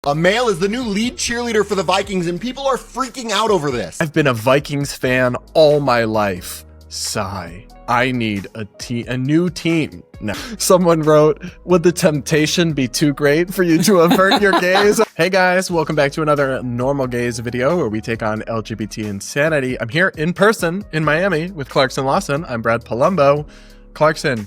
A male is the new lead cheerleader for the Vikings, and people are freaking out over this. I've been a Vikings fan all my life. Sigh. I need a new team now. Someone wrote, would the temptation be too great for you to avert your gaze? Hey guys, welcome back to another Normal Gays video where we take on LGBT insanity. I'm here in person in Miami with Clarkson Lawson. I'm Brad Polumbo. Clarkson,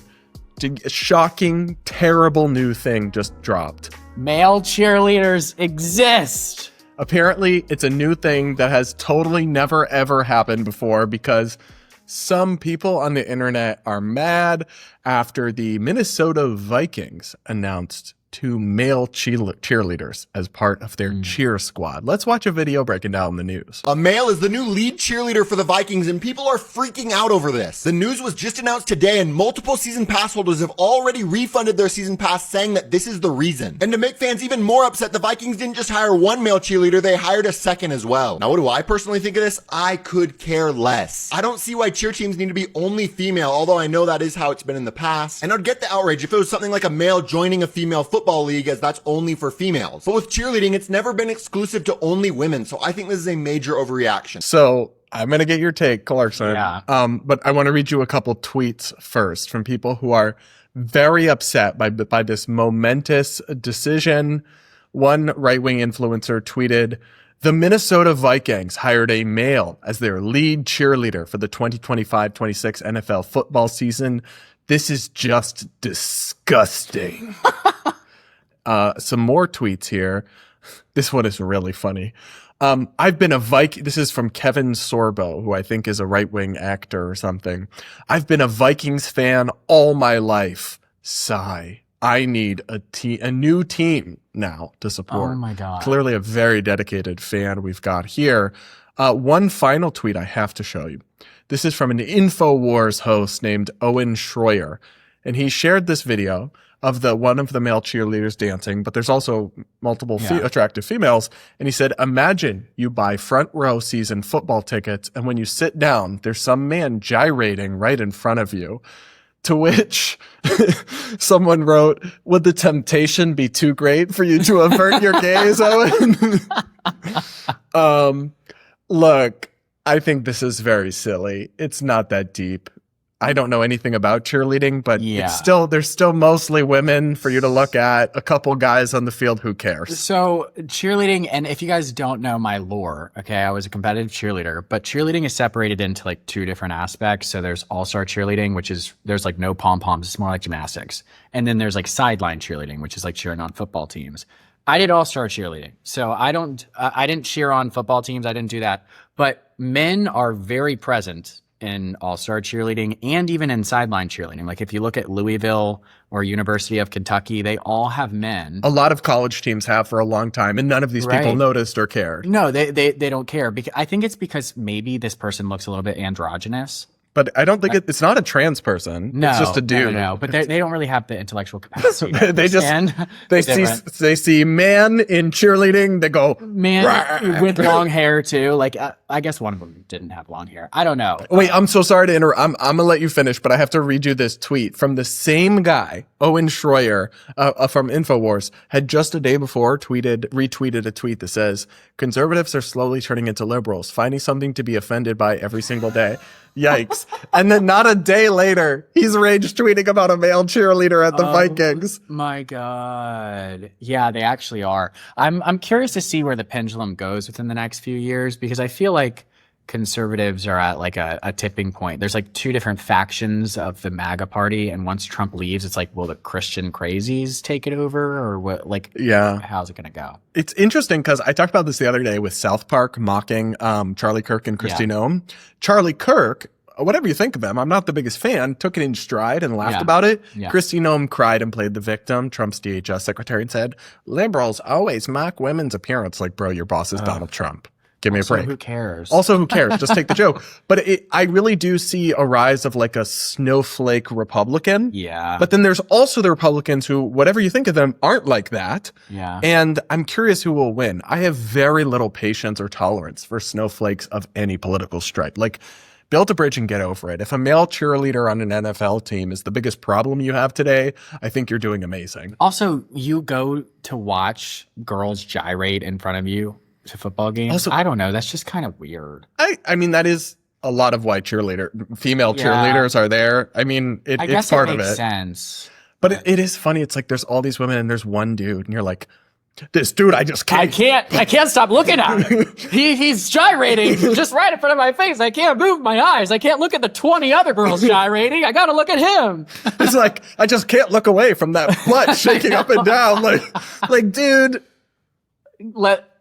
a shocking, terrible new thing just dropped. Male cheerleaders exist. Apparently, it's a new thing that has totally never ever happened before because some people on the internet are mad after the Minnesota Vikings announced 2 male cheerleaders as part of their cheer squad. Let's watch a video breaking down the news. A male is the new lead cheerleader for the Vikings, and people are freaking out over this. The news was just announced today, and multiple season pass holders have already refunded their season pass, saying that this is the reason. And to make fans even more upset, the Vikings didn't just hire one male cheerleader, they hired a second as well. Now, what do I personally think of this? I could care less. I don't see why cheer teams need to be only female, although I know that is how it's been in the past. And I'd get the outrage if it was something like a male joining a female football league, as that's only for females. But with cheerleading, it's never been exclusive to only women, so I think this is a major overreaction. So I'm going to get your take, Clarkson. Yeah. But I want to read you a couple tweets first from people who are very upset by this momentous decision. One right-wing influencer tweeted, the Minnesota Vikings hired a male as their lead cheerleader for the 2025-26 NFL football season. This is just disgusting. Some more tweets here. This one is really funny. I've been a Viking. This is from Kevin Sorbo, who I think is a right-wing actor or something. I've been a Vikings fan all my life. Sigh. I need a new team now to support. Oh my God. Clearly a very dedicated fan we've got here. One final tweet I have to show you. This is from an InfoWars host named Owen Shroyer. And he shared this video of one of the male cheerleaders dancing, but there's also multiple attractive females. And he said, imagine you buy front row season football tickets, and when you sit down, there's some man gyrating right in front of you. To which someone wrote, would the temptation be too great for you to avert your gaze, Owen? Look, I think this is very silly. It's not that deep. I don't know anything about cheerleading, but there's still mostly women for you to look at, a couple guys on the field, who cares? So cheerleading, and if you guys don't know my lore, okay, I was a competitive cheerleader, but cheerleading is separated into like 2 different aspects. So there's all-star cheerleading, which is, there's like no pom-poms, it's more like gymnastics. And then there's like sideline cheerleading, which is like cheering on football teams. I did all-star cheerleading. So I didn't cheer on football teams. I didn't do that. But men are very present in all-star cheerleading and even in sideline cheerleading. Like if you look at Louisville or University of Kentucky, they all have men. A lot of college teams have for a long time, and none of these people noticed or cared. No, they don't care. I think it's because maybe this person looks a little bit androgynous. But I don't think it's not a trans person. No, it's just a dude. No. But they don't really have the intellectual capacity. they see man in cheerleading. They go man with long hair too. Like I guess one of them didn't have long hair. I don't know. Wait, I'm so sorry to interrupt. I'm gonna let you finish, but I have to read you this tweet from the same guy, Owen Shroyer, from InfoWars, had just a day before retweeted a tweet that says, "Conservatives are slowly turning into liberals, finding something to be offended by every single day." Yikes. And then not a day later, he's rage tweeting about a male cheerleader at the Vikings. My God. Yeah, they actually are. I'm curious to see where the pendulum goes within the next few years, because I feel like conservatives are at like a tipping point. There's like 2 different factions of the MAGA party, and once Trump leaves, it's like, will the Christian crazies take it over, or what? Like, how's it gonna go? It's interesting because I talked about this the other day with South Park mocking Charlie Kirk and Kristi Noem. Charlie Kirk, whatever you think of him, I'm not the biggest fan, took it in stride and laughed about it. Kristi Noem cried and played the victim. Trump's DHS secretary, and said, liberals always mock women's appearance. Like, bro, your boss is Donald Trump. Give me a break. Who cares? Also, who cares? Just take the joke. But I really do see a rise of like a snowflake Republican. Yeah. But then there's also the Republicans who, whatever you think of them, aren't like that. Yeah. And I'm curious who will win. I have very little patience or tolerance for snowflakes of any political stripe. Like, build a bridge and get over it. If a male cheerleader on an NFL team is the biggest problem you have today, I think you're doing amazing. Also, you go to watch girls gyrate in front of you to football games. Also, I don't know. That's just kind of weird. I mean, that is a lot of why female cheerleaders are there. I mean, it's part of it. Makes sense. But it is funny. It's like there's all these women and there's one dude, and you're like, this dude, I just can't. I can't stop looking at him. He's gyrating just right in front of my face. I can't move my eyes. I can't look at the 20 other girls gyrating. I got to look at him. It's like, I just can't look away from that butt shaking up and down. Like, dude,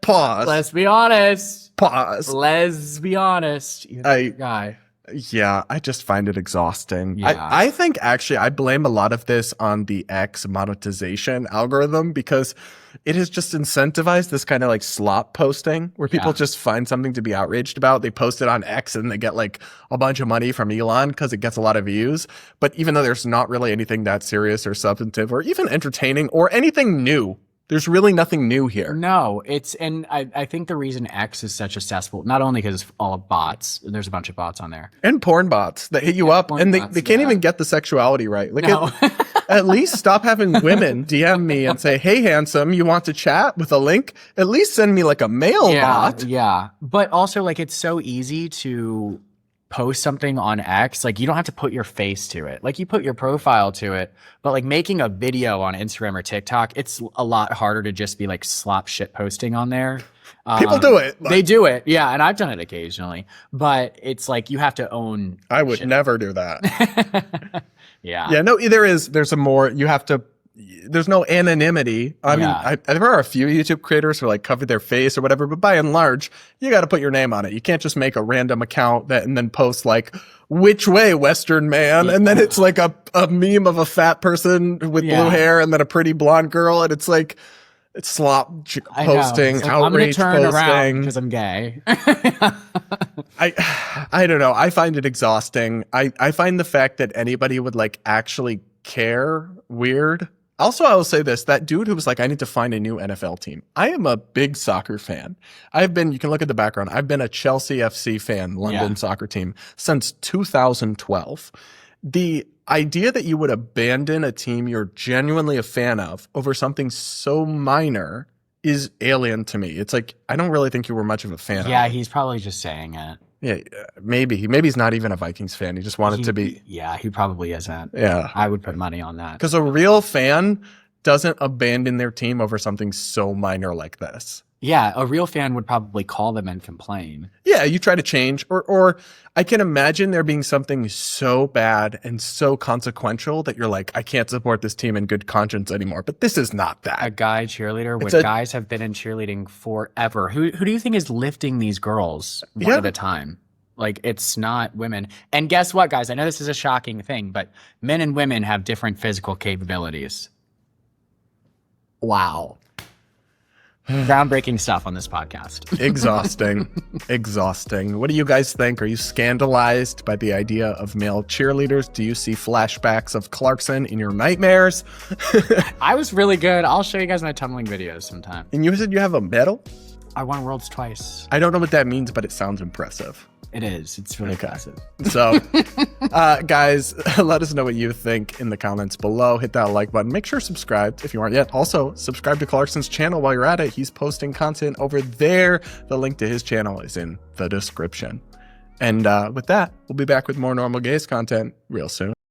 pause. Let's be honest. Pause. Let's be honest. Guy. Yeah, I just find it exhausting. Yeah. I think actually I blame a lot of this on the X monetization algorithm because it has just incentivized this kind of like slop posting where people just find something to be outraged about. They post it on X and they get like a bunch of money from Elon because it gets a lot of views. But even though there's not really anything that serious or substantive or even entertaining or anything new, there's really nothing new here. No, and I think the reason X is such a cesspool, not only because it's all bots, there's a bunch of bots on there. And porn bots that hit you up and they can't even get the sexuality right. Like at least stop having women DM me and say, hey, handsome, you want to chat with a link? At least send me like a male bot. Yeah. But also like it's so easy to post something on X, like you don't have to put your face to it. Like you put your profile to it, but like making a video on Instagram or TikTok, it's a lot harder to just be like slop shit posting on there. People do it. They do it. Yeah. And I've done it occasionally, but it's like you have to own. I would never do that. Yeah. Yeah. No, there's no anonymity. I mean, there are a few YouTube creators who like cover their face or whatever, but by and large, you got to put your name on it. You can't just make a random account and then post like, which way, Western man? And then it's like a meme of a fat person with blue hair and then a pretty blonde girl. And it's like, it's slop posting, like, outrage I'm gonna turn posting. around because I'm gay. I don't know. I find it exhausting. I find the fact that anybody would like actually care weird. Also, I will say this, that dude who was like, I need to find a new NFL team. I am a big soccer fan. You can look at the background. I've been a Chelsea FC fan, London soccer team, since 2012. The idea that you would abandon a team you're genuinely a fan of over something so minor is alien to me. It's like, I don't really think you were much of a fan of it. Yeah, he's probably just saying it. Yeah, maybe he's not even a Vikings fan. He just wanted to be. Yeah, he probably isn't. Yeah. I would put money on that. Because a real fan doesn't abandon their team over something so minor like this. Yeah, a real fan would probably call them and complain. Yeah, you try to change. Or I can imagine there being something so bad and so consequential that you're like, I can't support this team in good conscience anymore. But this is not that. A guy cheerleader when guys have been in cheerleading forever. Who do you think is lifting these girls one at a time? Like, it's not women. And guess what, guys? I know this is a shocking thing, but men and women have different physical capabilities. Wow. Groundbreaking stuff on this podcast. Exhausting. What do you guys think? Are you scandalized by the idea of male cheerleaders? Do you see flashbacks of Clarkson in your nightmares? I was really good. I'll show you guys my tumbling videos sometime. And you said you have a medal? I won Worlds twice. I don't know what that means, but it sounds impressive. It is. It's really impressive. So, guys, let us know what you think in the comments below. Hit that like button. Make sure to subscribe if you aren't yet. Also, subscribe to Clarkson's channel while you're at it. He's posting content over there. The link to his channel is in the description. And with that, we'll be back with more normal gays content real soon.